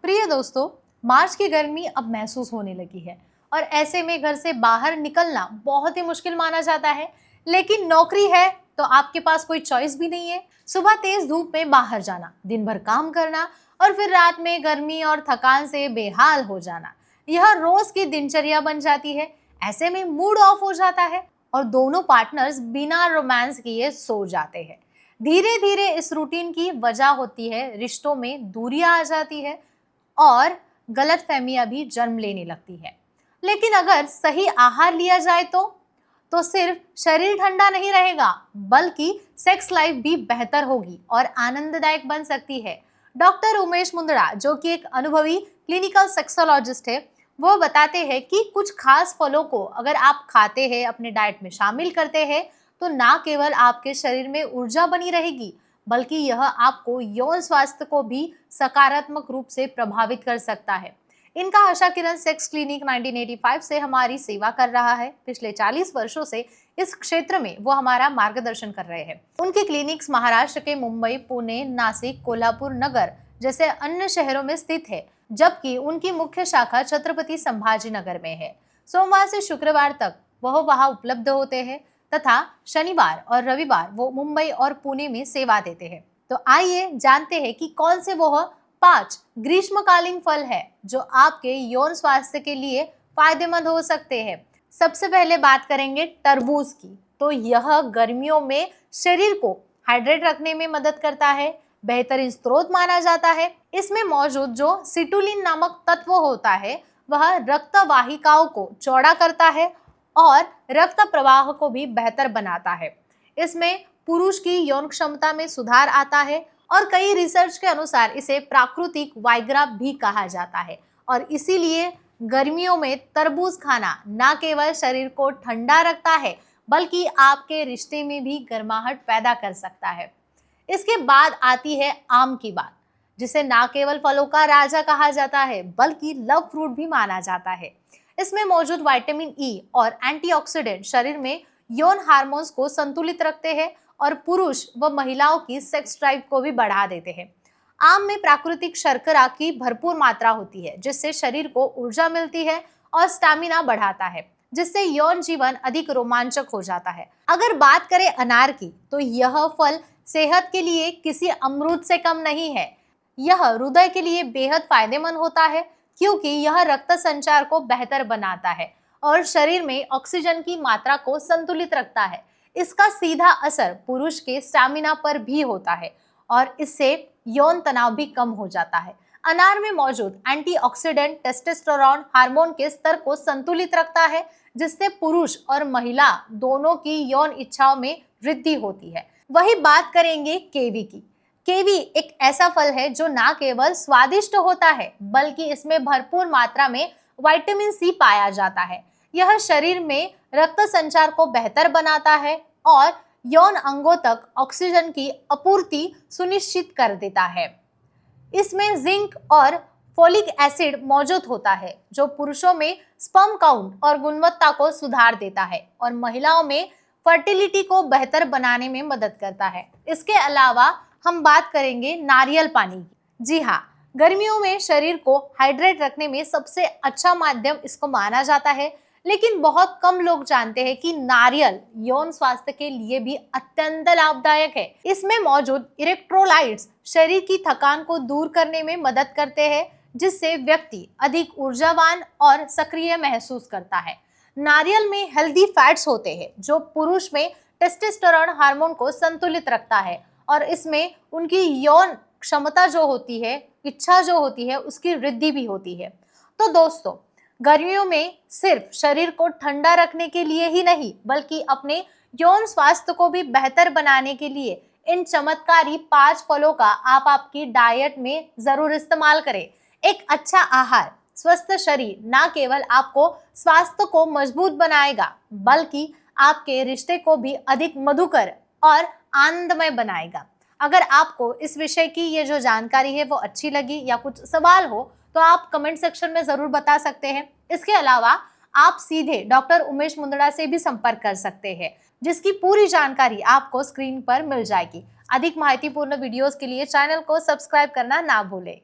प्रिय दोस्तों, मार्च की गर्मी अब महसूस होने लगी है और ऐसे में घर से बाहर निकलना बहुत ही मुश्किल माना जाता है। लेकिन नौकरी है तो आपके पास कोई चॉइस भी नहीं है। सुबह तेज धूप में बाहर जाना, दिन भर काम करना और फिर रात में गर्मी और थकान से बेहाल हो जाना, यह रोज की दिनचर्या बन जाती है। ऐसे में मूड ऑफ हो जाता है और दोनों पार्टनर्स बिना रोमांस किए सो जाते हैं। धीरे धीरे इस रूटीन की वजह होती है रिश्तों में दूरियां आ जाती है और गलतफहमियां भी जन्म लेने लगती है। लेकिन अगर सही आहार लिया जाए तो सिर्फ शरीर ठंडा नहीं रहेगा, बल्कि सेक्स लाइफ भी बेहतर होगी और आनंददायक बन सकती है। डॉक्टर उमेश मुंदड़ा, जो कि एक अनुभवी क्लिनिकल सेक्सोलॉजिस्ट है, वो बताते हैं कि कुछ खास फलों को अगर आप खाते हैं, अपने डाइट में शामिल करते हैं, तो ना केवल आपके शरीर में ऊर्जा बनी रहेगी, बल्कि यह आपको यौन स्वास्थ्य को भी सकारात्मक रूप से प्रभावित कर सकता है। इनका आशा किरण सेक्स क्लिनिक 1985 से हमारी सेवा कर रहा है। पिछले 40 वर्षों से इस क्षेत्र में वो हमारा मार्गदर्शन कर रहे हैं। उनके क्लिनिक्स महाराष्ट्र के मुंबई, पुणे, नासिक, कोल्हापुर नगर जैसे अन्य शहरों में स्थित है, जबकि उनकी मुख्य शाखा छत्रपति संभाजी नगर में है। सोमवार से शुक्रवार तक वह वहां उपलब्ध होते हैं तथा शनिवार और रविवार वो मुंबई और पुणे में सेवा देते हैं। तो आइए जानते हैं कि कौन से वह 5 ग्रीष्मकालीन फल है जो आपके यौन स्वास्थ्य के लिए फायदेमंद हो सकते हैं। सबसे पहले बात करेंगे तरबूज की। तो यह गर्मियों में शरीर को हाइड्रेट रखने में मदद करता है, बेहतरीन स्रोत माना जाता है। इसमें मौजूद जो सिटुलिन नामक तत्व होता है, वह रक्त वाहिकाओं को चौड़ा करता है और रक्त प्रवाह को भी बेहतर बनाता है। इसमें पुरुष की यौन क्षमता में सुधार आता है और कई रिसर्च के अनुसार इसे प्राकृतिक वाइग्रा भी कहा जाता है। और इसीलिए गर्मियों में तरबूज खाना न केवल शरीर को ठंडा रखता है, बल्कि आपके रिश्ते में भी गर्माहट पैदा कर सकता है। इसके बाद आती है आम की बात, जिसे न केवल फलों का राजा कहा जाता है, बल्कि लव फ्रूट भी माना जाता है। इसमें मौजूद विटामिन ई और एंटीऑक्सीडेंट शरीर में यौन हार्मोन्स को संतुलित रखते हैं और पुरुष व महिलाओं की सेक्स ड्राइव को भी बढ़ा देते हैं। आम में प्राकृतिक शर्करा की भरपूर मात्रा होती है, जिससे शरीर को ऊर्जा मिलती है और स्टैमिना बढ़ाता है, जिससे यौन जीवन अधिक रोमांचक हो जाता है। अगर बात करें अनार की, तो यह फल सेहत के लिए किसी अमरूद से कम नहीं है। यह हृदय के लिए बेहद फायदेमंद होता है, क्योंकि यह रक्त संचार को बेहतर बनाता है और शरीर में ऑक्सीजन की मात्रा को संतुलित रखता है। इसका सीधा असर पुरुष के स्टैमिना पर भी होता है और इससे यौन तनाव भी कम हो जाता है। अनार में मौजूद एंटीऑक्सीडेंट टेस्टोस्टेरोन हार्मोन के स्तर को संतुलित रखता है, जिससे पुरुष और महिला दोनों की यौन इच्छाओं में वृद्धि होती है। वही बात करेंगे केवी की। केवी एक ऐसा फल है जो न केवल स्वादिष्ट होता है, बल्कि इसमें भरपूर मात्रा में विटामिन सी पाया जाता है। यह शरीर में रक्त संचार को बेहतर बनाता है और यौन अंगों तक ऑक्सीजन की आपूर्ति सुनिश्चित कर देता है। इसमें जिंक और फोलिक एसिड मौजूद होता है, जो पुरुषों में स्पर्म काउंट और गुणवत्ता को सुधार देता है और महिलाओं में फर्टिलिटी को बेहतर बनाने में मदद करता है। इसके अलावा हम बात करेंगे नारियल पानी की। जी हाँ, गर्मियों में शरीर को हाइड्रेट रखने में सबसे अच्छा माध्यम इसको माना जाता है, लेकिन बहुत कम लोग जानते हैं कि नारियल यौन स्वास्थ्य के लिए भी अत्यंत लाभदायक है। इसमें मौजूद इलेक्ट्रोलाइट्स शरीर की थकान को दूर करने में मदद करते हैं, जिससे व्यक्ति अधिक ऊर्जावान और सक्रिय महसूस करता है। नारियल में हेल्दी फैट्स होते हैं, जो पुरुष में टेस्टोस्टेरोन हार्मोन को संतुलित रखता है और इसमें उनकी यौन क्षमता जो होती है, इच्छा जो होती है, उसकी वृद्धि भी होती है। तो दोस्तों, गर्मियों में सिर्फ शरीर को ठंडा रखने के लिए ही नहीं, बल्कि अपने यौन स्वास्थ्य को भी बेहतर बनाने के लिए इन चमत्कारी 5 फलों का आप आपकी डाइट में जरूर इस्तेमाल करें। एक अच्छा आहार, स्वस्थ शरीर न केवल आपको स्वास्थ्य को मजबूत बनाएगा, बल्कि आपके रिश्ते को भी अधिक मधुकर और आनंदमय बनाएगा। अगर आपको इस विषय की ये जो जानकारी है वो अच्छी लगी या कुछ सवाल हो, तो आप कमेंट सेक्शन में जरूर बता सकते हैं। इसके अलावा आप सीधे डॉक्टर उमेश मुंदड़ा से भी संपर्क कर सकते हैं, जिसकी पूरी जानकारी आपको स्क्रीन पर मिल जाएगी। अधिक माहितीपूर्ण वीडियोस के लिए चैनल को सब्सक्राइब करना ना भूलें।